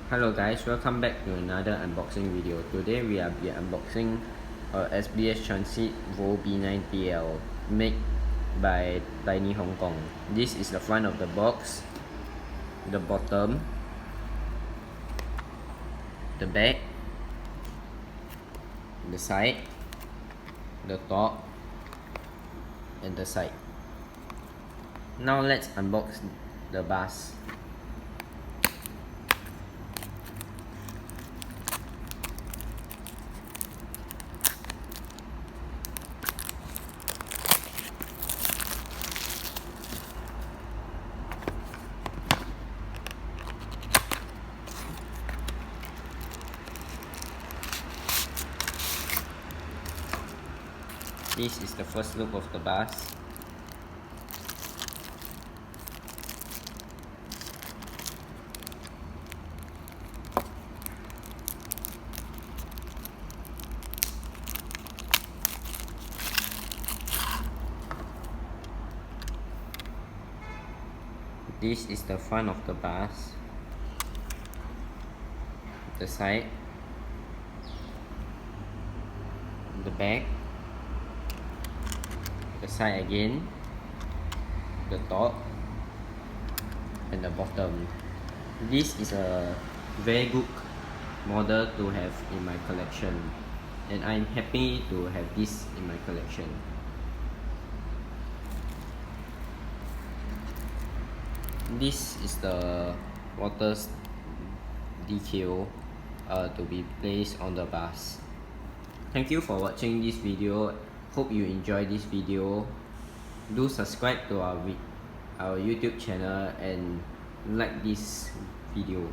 Hello guys, welcome back to another unboxing video. Today we are unboxing a SBS Transit Volvo B9TL made by Tiny Hong Kong. This is the front of the box, the bottom, the back, the side, the top, and the side. Now let's unbox the bus. This is the first look of the bus. This is the front of the bus, the side, the back, the side again, the top, and the bottom. This is a very good model to have in my collection, and I'm happy to have this in my collection. This is the water decal to be placed on the bus. Thank you for watching this video. Hope you enjoy this video. Do subscribe to our YouTube channel and like this video.